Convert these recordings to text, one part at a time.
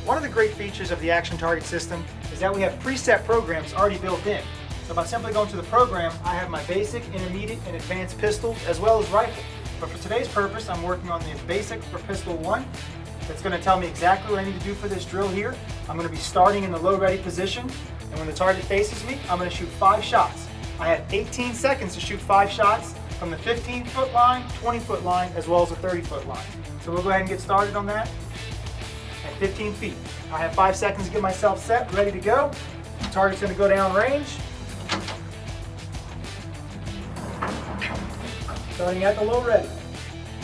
One of the great features of the action target system is that we have preset programs already built in. So by simply going to the program, I have my basic, intermediate, and advanced pistols as well as rifle. But for today's purpose, I'm working on the basic for pistol 1. That's going to tell me exactly what I need to do for this drill here. I'm going to be starting in the low ready position, and when the target faces me, I'm going to shoot 5 shots. I have 18 seconds to shoot 5 shots from the 15-foot line, 20-foot line, as well as the 30-foot line. So we'll go ahead and get started on that at 15 feet. I have 5 seconds to get myself set, ready to go. The target's going to go down range. Starting at the low ready.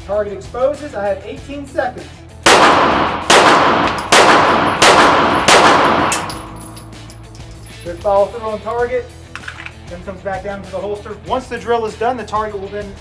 Target exposes, I have 18 seconds. Good follow through on target, then comes back down to the holster. Once the drill is done, the target will then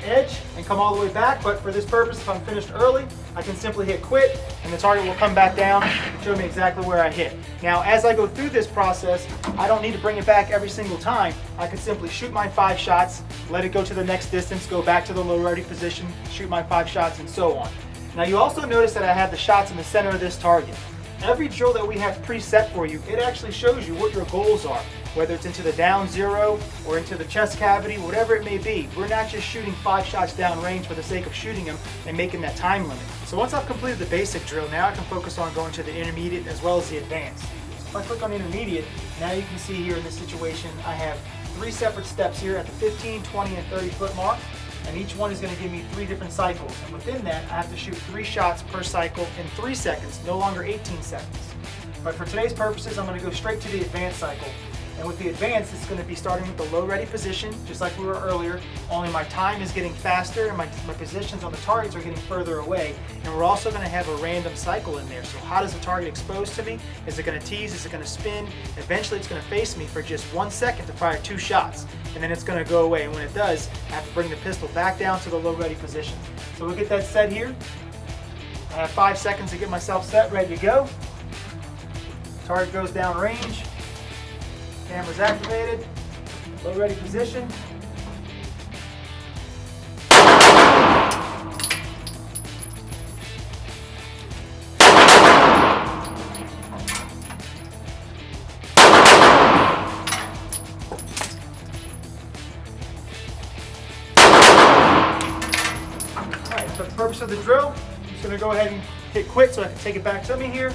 edge and come all the way back, but for this purpose, if I'm finished early, I can simply hit quit and the target will come back down and show me exactly where I hit. Now, as I go through this process, I don't need to bring it back every single time. I can simply shoot my 5 shots, let it go to the next distance, go back to the low ready position, shoot my 5 shots, and so on. Now, you also notice that I have the shots in the center of this target. Every drill that we have preset for you, it actually shows you what your goals are, whether it's into the down zero or into the chest cavity, whatever it may be. We're not just shooting 5 shots down range for the sake of shooting them and making that time limit. So once I've completed the basic drill, now I can focus on going to the intermediate as well as the advanced. So if I click on intermediate, now you can see here in this situation, I have 3 separate steps here at the 15, 20, and 30-foot mark. And each one is going to give me 3 different cycles. And within that, I have to shoot 3 shots per cycle in 3 seconds, no longer 18 seconds. But for today's purposes, I'm going to go straight to the advanced cycle. And with the advanced, it's going to be starting with the low ready position, just like we were earlier, only my time is getting faster and my positions on the targets are getting further away. And we're also going to have a random cycle in there. So how does the target expose to me? Is it going to tease? Is it going to spin? Eventually it's going to face me for just 1 second to fire 2 shots. And then it's going to go away. And when it does, I have to bring the pistol back down to the low ready position. So we'll get that set here. I have 5 seconds to get myself set, ready to go. Target goes down range. Camera's activated, low ready position. Alright, for the purpose of the drill, I'm just going to go ahead and hit quit so I can take it back to me here.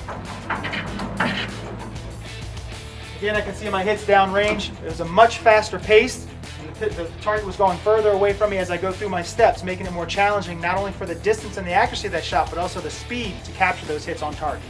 Again, I can see my hits down range. It was a much faster pace, and the target was going further away from me as I go through my steps, making it more challenging, not only for the distance and the accuracy of that shot, but also the speed to capture those hits on target.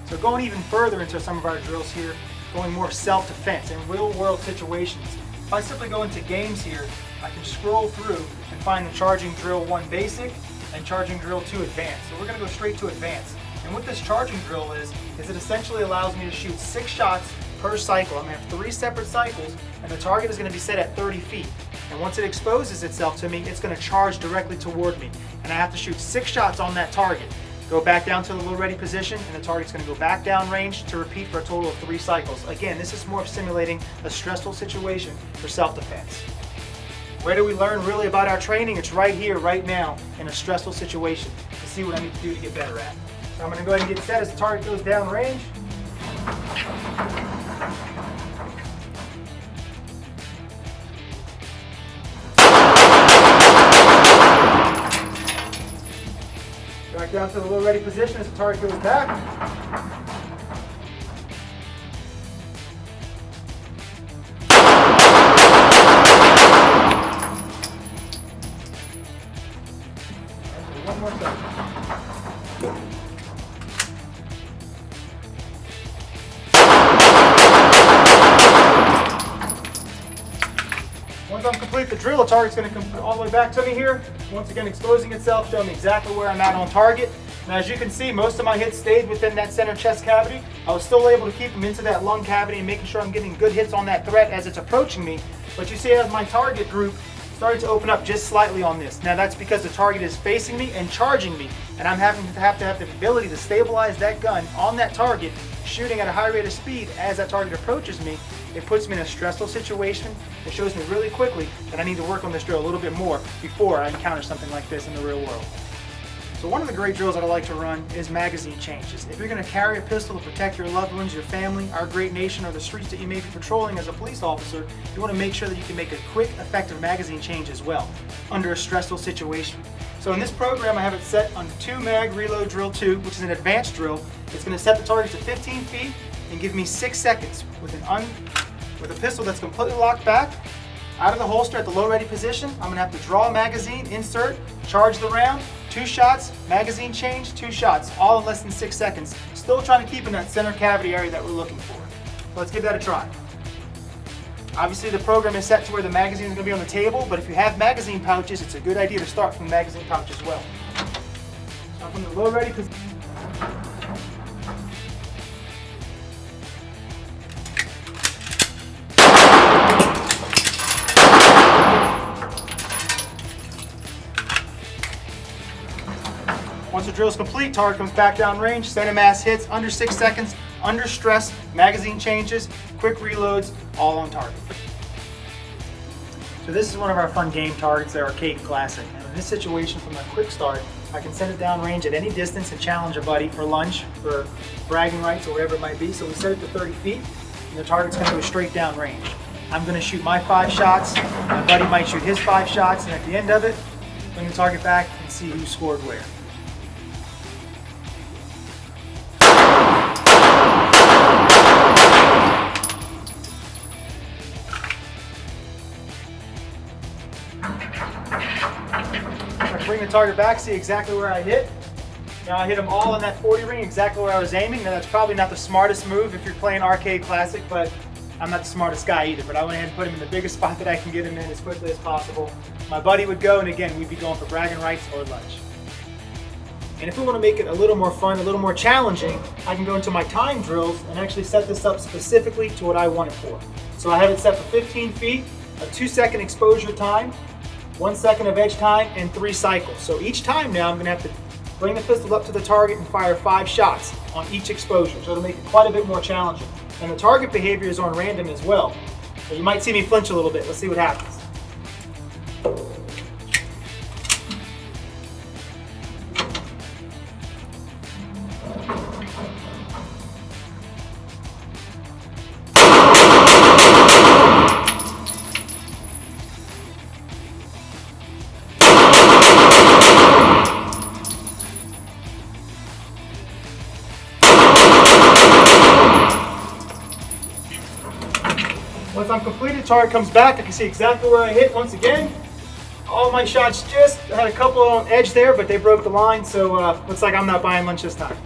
So going even further into some of our drills here, going more self-defense in real-world situations. If I simply go into games here, I can scroll through and find the charging drill 1 basic and charging drill 2 advanced. So we're going to go straight to advanced. And what this charging drill is it essentially allows me to shoot 6 shots per cycle. I'm going to have 3 separate cycles, and the target is going to be set at 30 feet. And once it exposes itself to me, it's going to charge directly toward me. And I have to shoot 6 shots on that target. Go back down to the low ready position, and the target's going to go back down range to repeat for a total of 3 cycles. Again, this is more of simulating a stressful situation for self-defense. Where do we learn really about our training? It's right here, right now, in a stressful situation to see what I need to do to get better at. So I'm going to go ahead and get set as the target goes down range. Back down to the low ready position as the target goes back. One more second. Once I'm complete the drill, the target's going to come all the way back to me here. Once again, exposing itself, showing me exactly where I'm at on target. And as you can see, most of my hits stayed within that center chest cavity. I was still able to keep them into that lung cavity and making sure I'm getting good hits on that threat as it's approaching me. But you see, as my target group started to open up just slightly on this. Now that's because the target is facing me and charging me, and I'm having to have the ability to stabilize that gun on that target, shooting at a high rate of speed as that target approaches me. It puts me in a stressful situation. It shows me really quickly that I need to work on this drill a little bit more before I encounter something like this in the real world. So one of the great drills that I like to run is magazine changes. If you're going to carry a pistol to protect your loved ones, your family, our great nation, or the streets that you may be patrolling as a police officer, you want to make sure that you can make a quick, effective magazine change as well under a stressful situation. So in this program, I have it set on 2 mag reload drill 2, which is an advanced drill. It's going to set the target to 15 feet and give me 6 seconds with a pistol that's completely locked back, out of the holster at the low ready position. I'm going to have to draw a magazine, insert, charge the round, 2 shots, magazine change, 2 shots, all in less than 6 seconds. Still trying to keep in that center cavity area that we're looking for. So let's give that a try. Obviously the program is set to where the magazine is going to be on the table, but if you have magazine pouches, it's a good idea to start from the magazine pouch as well. So from the low ready position. Once the drill is complete, target comes back down range, center mass hits under 6 seconds, under stress, magazine changes, quick reloads, all on target. So this is one of our fun game targets, the arcade classic. And in this situation, from a quick start, I can send it down range at any distance and challenge a buddy for lunch, for bragging rights, or whatever it might be. So we set it to 30 feet, and the target's going to go straight down range. I'm going to shoot my 5 shots, my buddy might shoot his 5 shots, and at the end of it, bring the target back and see who scored where. Bring the target back, see exactly where I hit. Now I hit them all in that 40 ring, exactly where I was aiming. Now that's probably not the smartest move if you're playing arcade classic, but I'm not the smartest guy either. But I went ahead and put him in the biggest spot that I can get him in as quickly as possible. My buddy would go, and again, we'd be going for bragging rights or lunch. And if we want to make it a little more fun, a little more challenging, I can go into my time drills and actually set this up specifically to what I want it for. So I have it set for 15 feet, a 2-second exposure time, 1 second of edge time, and 3 cycles. So each time now I'm going to have to bring the pistol up to the target and fire 5 shots on each exposure. So it'll make it quite a bit more challenging. And the target behavior is on random as well. So you might see me flinch a little bit. Let's see what happens. Once I'm completed, target comes back. I can see exactly where I hit once again. All my shots I had a couple on edge there, but they broke the line, so looks like I'm not buying lunch this time.